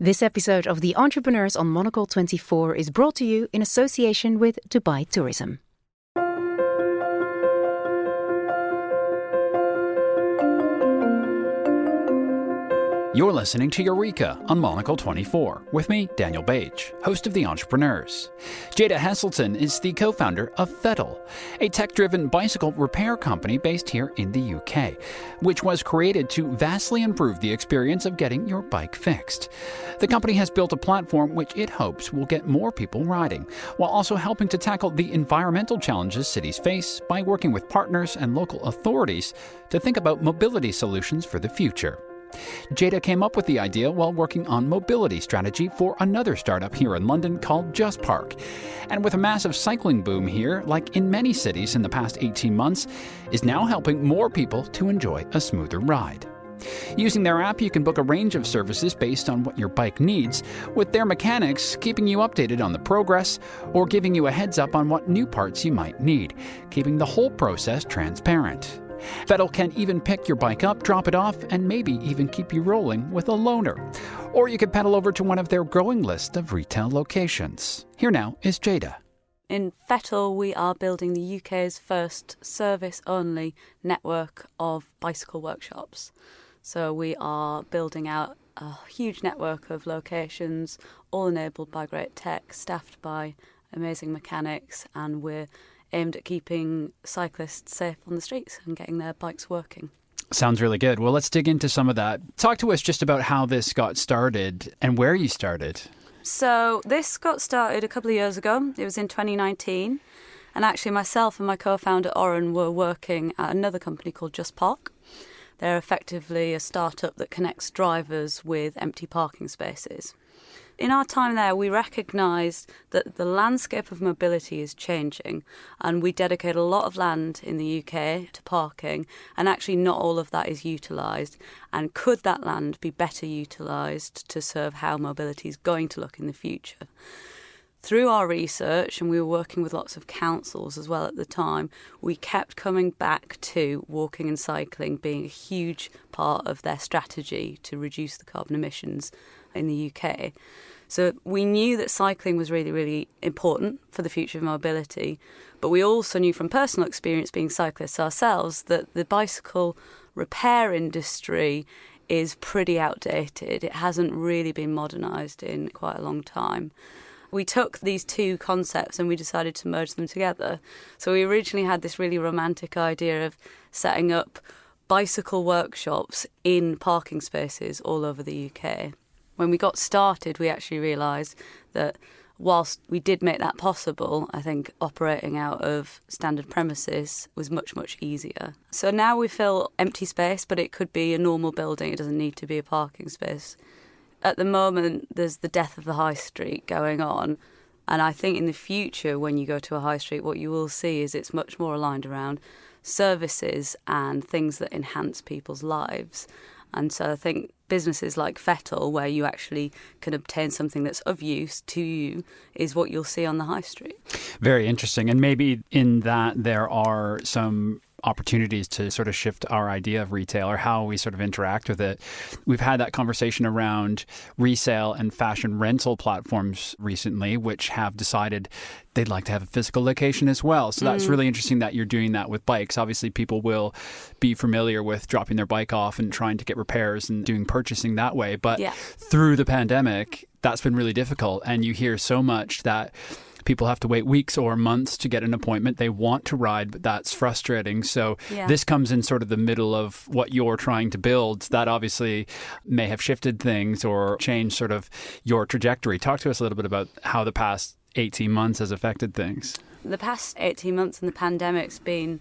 This episode of The Entrepreneurs on Monocle 24 is brought to you in association with Dubai Tourism. You're listening to Eureka on Monocle 24 with me, Daniel Bage, host of The Entrepreneurs. Jada Heselton is the co-founder of Fettle, a tech-driven bicycle repair company based here in the UK, which was created to vastly improve the experience of getting your bike fixed. The company has built a platform which it hopes will get more people riding, while also helping to tackle the environmental challenges cities face by working with partners and local authorities to think about mobility solutions for the future. Jada came up with the idea while working on mobility strategy for another startup here in London called Just Park. And with a massive cycling boom here, like in many cities in the past 18 months, is now helping more people to enjoy a smoother ride. Using their app, you can book a range of services based on what your bike needs, with their mechanics keeping you updated on the progress or giving you a heads up on what new parts you might need, keeping the whole process transparent. Fettle can even pick your bike up, drop it off, and maybe even keep you rolling with a loaner. Or you could pedal over to one of their growing list of retail locations. Here now is Jada. In Fettle, we are building the UK's first service-only network of bicycle workshops. So we are building out a huge network of locations, all enabled by great tech, staffed by amazing mechanics, and we're aimed at keeping cyclists safe on the streets and getting their bikes working. Sounds really good. Well, let's dig into some of that. Talk to us just about how this got started and where you started. So this got started a couple of years ago. It was in 2019. And actually myself and my co-founder Oren were working at another company called Just Park. They're effectively a startup that connects drivers with empty parking spaces. In our time there, we recognised that the landscape of mobility is changing, and we dedicate a lot of land in the UK to parking, and actually not all of that is utilised. And could that land be better utilised to serve how mobility is going to look in the future? Through our research, and we were working with lots of councils as well at the time, we kept coming back to walking and cycling being a huge part of their strategy to reduce the carbon emissions in the UK. So we knew that cycling was really, really important for the future of mobility, but we also knew from personal experience being cyclists ourselves that the bicycle repair industry is pretty outdated. It hasn't really been modernised in quite a long time. We took these two concepts and we decided to merge them together. So we originally had this really romantic idea of setting up bicycle workshops in parking spaces all over the UK. When we got started, we actually realised that whilst we did make that possible, I think operating out of standard premises was much, much easier. So now we fill empty space, but it could be a normal building. It doesn't need to be a parking space. At the moment, there's the death of the high street going on. And I think in the future, when you go to a high street, what you will see is it's much more aligned around services and things that enhance people's lives. And so I think businesses like Fettle, where you actually can obtain something that's of use to you, is what you'll see on the high street. Very interesting. And maybe in that there are some opportunities to sort of shift our idea of retail or how we sort of interact with it. We've had that conversation around resale and fashion rental platforms recently, which have decided they'd like to have a physical location as well. So that's really interesting that you're doing that with bikes. Obviously, people will be familiar with dropping their bike off and trying to get repairs and doing purchasing that way. But through the pandemic, that's been really difficult. And you hear so much that people have to wait weeks or months to get an appointment. They want to ride, but that's frustrating. So this comes in sort of the middle of what you're trying to build. That obviously may have shifted things or changed sort of your trajectory. Talk to us a little bit about how the past 18 months has affected things. The past 18 months and the pandemic's been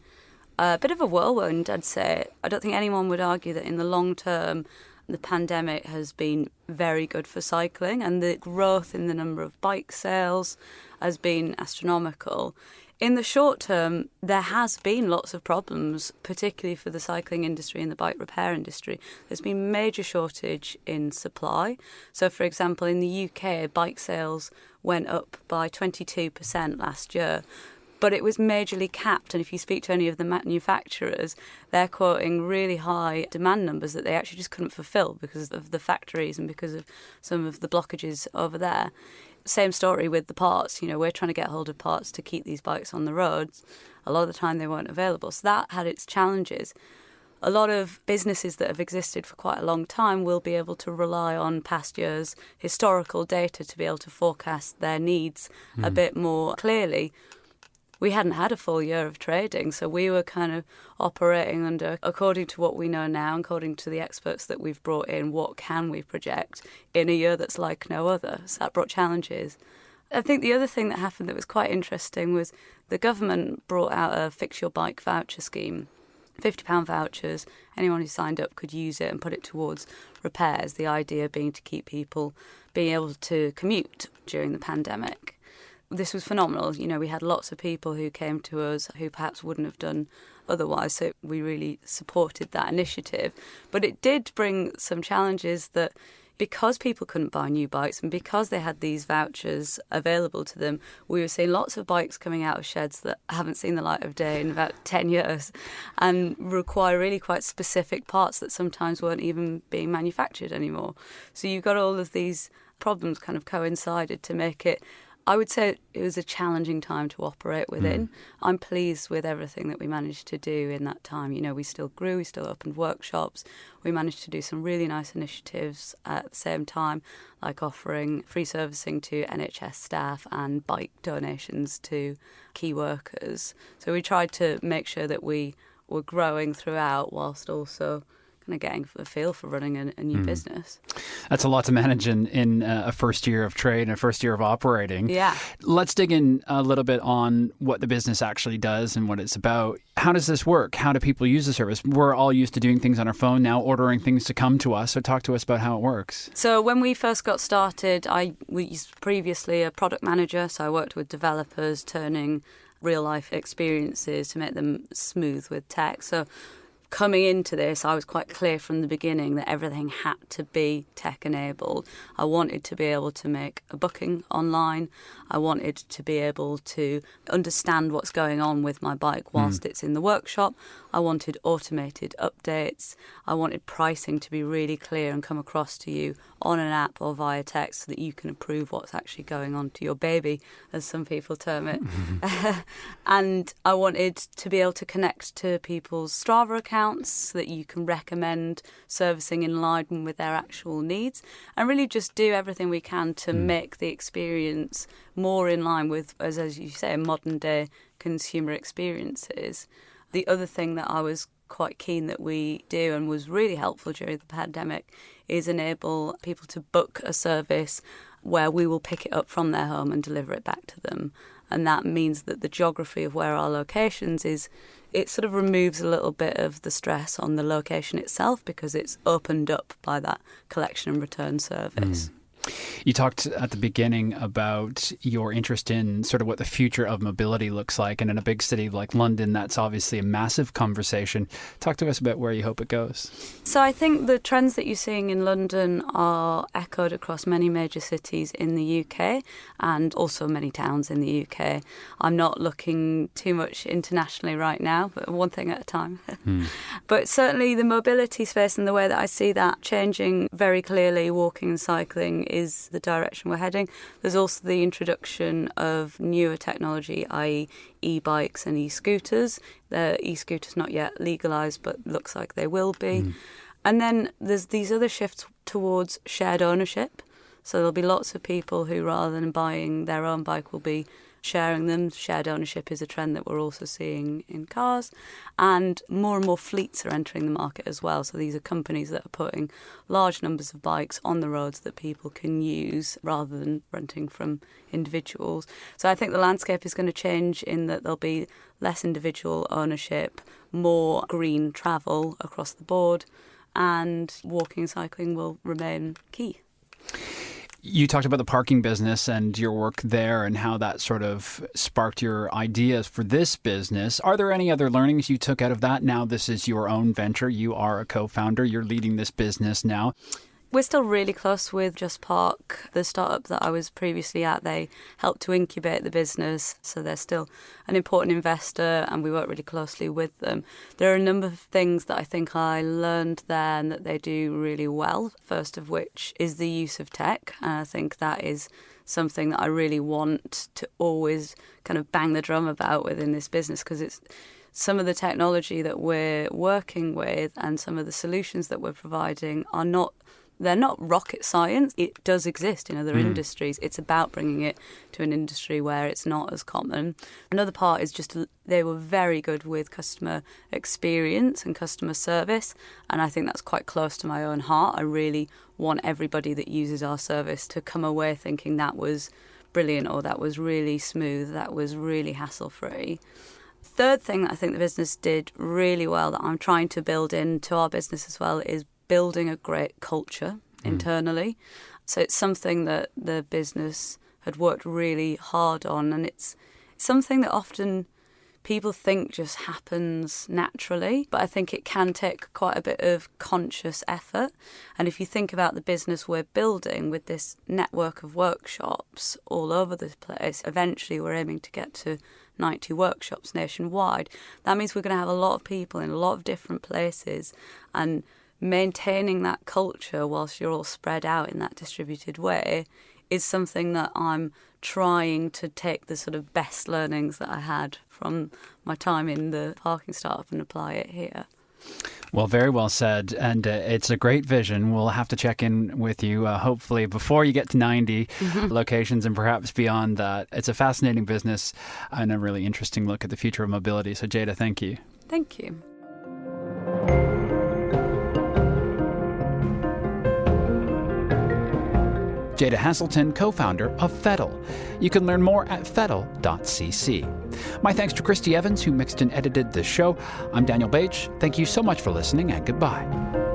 a bit of a whirlwind, I'd say. I don't think anyone would argue that in the long term, the pandemic has been very good for cycling, and the growth in the number of bike sales has been astronomical. In the short term, there has been lots of problems, particularly for the cycling industry and the bike repair industry. There's been major shortage in supply. So, for example, in the UK, bike sales went up by 22% last year. But it was majorly capped, and if you speak to any of the manufacturers, they're quoting really high demand numbers that they actually just couldn't fulfill because of the factories and because of some of the blockages over there. Same story with the parts. We're trying to get hold of parts to keep these bikes on the roads. A lot of the time they weren't available. So that had its challenges. A lot of businesses that have existed for quite a long time will be able to rely on past years' historical data to be able to forecast their needs a bit more clearly. We hadn't had a full year of trading, so we were kind of operating under, according to what we know now, according to the experts that we've brought in, what can we project in a year that's like no other. So that brought challenges. I think the other thing that happened that was quite interesting was the government brought out a Fix Your Bike voucher scheme. £50 vouchers, anyone who signed up could use it and put it towards repairs, the idea being to keep people being able to commute during the pandemic. This was phenomenal. We had lots of people who came to us who perhaps wouldn't have done otherwise, so we really supported that initiative. But it did bring some challenges that because people couldn't buy new bikes and because they had these vouchers available to them, we were seeing lots of bikes coming out of sheds that haven't seen the light of day in about 10 years and require really quite specific parts that sometimes weren't even being manufactured anymore. So you've got all of these problems kind of coincided to make it, I would say it was a challenging time to operate within. I'm pleased with everything that we managed to do in that time. We still grew, we still opened workshops. We managed to do some really nice initiatives at the same time, like offering free servicing to NHS staff and bike donations to key workers. So we tried to make sure that we were growing throughout whilst also kind of getting a feel for running a new business. That's a lot to manage in a first year of trade and a first year of operating. Yeah. Let's dig in a little bit on what the business actually does and what it's about. How does this work? How do people use the service? We're all used to doing things on our phone now, ordering things to come to us. So talk to us about how it works. So when we first got started, I was previously a product manager. So I worked with developers, turning real life experiences to make them smooth with tech. So coming into this, I was quite clear from the beginning that everything had to be tech-enabled. I wanted to be able to make a booking online. I wanted to be able to understand what's going on with my bike whilst it's in the workshop. I wanted automated updates. I wanted pricing to be really clear and come across to you on an app or via text so that you can approve what's actually going on to your baby, as some people term it. And I wanted to be able to connect to people's Strava accounts so that you can recommend servicing in line with their actual needs and really just do everything we can to make the experience more in line with, as you say, modern day consumer experiences. The other thing that I was quite keen that we do and was really helpful during the pandemic is enable people to book a service where we will pick it up from their home and deliver it back to them. And that means that the geography of where our locations is, it sort of removes a little bit of the stress on the location itself because it's opened up by that collection and return service. You talked at the beginning about your interest in sort of what the future of mobility looks like. And in a big city like London, that's obviously a massive conversation. Talk to us about where you hope it goes. So I think the trends that you're seeing in London are echoed across many major cities in the UK and also many towns in the UK. I'm not looking too much internationally right now, but one thing at a time. But certainly the mobility space and the way that I see that changing very clearly, walking and cycling is the direction we're heading. There's also the introduction of newer technology, i.e. e-bikes and e-scooters. The e-scooters not yet legalised, but looks like they will be. And then there's these other shifts towards shared ownership. So there'll be lots of people who, rather than buying their own bike, will be sharing them. Shared ownership is a trend that we're also seeing in cars. And more fleets are entering the market as well. So these are companies that are putting large numbers of bikes on the roads that people can use rather than renting from individuals. So I think the landscape is going to change in that there'll be less individual ownership, more green travel across the board, and walking and cycling will remain key. You talked about the parking business and your work there and how that sort of sparked your ideas for this business. Are there any other learnings you took out of that? Now this is your own venture. You are a co-founder. You're leading this business now. We're still really close with Just Park. The startup that I was previously at, they helped to incubate the business, so they're still an important investor and we work really closely with them. There are a number of things that I think I learned there and that they do really well, first of which is the use of tech, and I think that is something that I really want to always kind of bang the drum about within this business, because it's some of the technology that we're working with and some of the solutions that we're providing they're not rocket science. It does exist in other industries. It's about bringing it to an industry where it's not as common. Another part is just they were very good with customer experience and customer service, and I think that's quite close to my own heart. I really want everybody that uses our service to come away thinking that was brilliant, or that was really smooth, that was really hassle-free. Third thing that I think the business did really well that I'm trying to build into our business as well is building a great culture internally. So it's something that the business had worked really hard on, and it's something that often people think just happens naturally, but I think it can take quite a bit of conscious effort. And if you think about the business we're building with this network of workshops all over the place, eventually we're aiming to get to 90 workshops nationwide. That means we're going to have a lot of people in a lot of different places, and maintaining that culture whilst you're all spread out in that distributed way is something that I'm trying to take the sort of best learnings that I had from my time in the parking startup and apply it here. Well, very well said. And it's a great vision. We'll have to check in with you, hopefully, before you get to 90 locations and perhaps beyond that. It's a fascinating business and a really interesting look at the future of mobility. So, Jada, thank you. Thank you. Jada Haselton, co-founder of Fettle. You can learn more at fettle.cc. My thanks to Christy Evans, who mixed and edited this show. I'm Daniel Bage. Thank you so much for listening, and goodbye.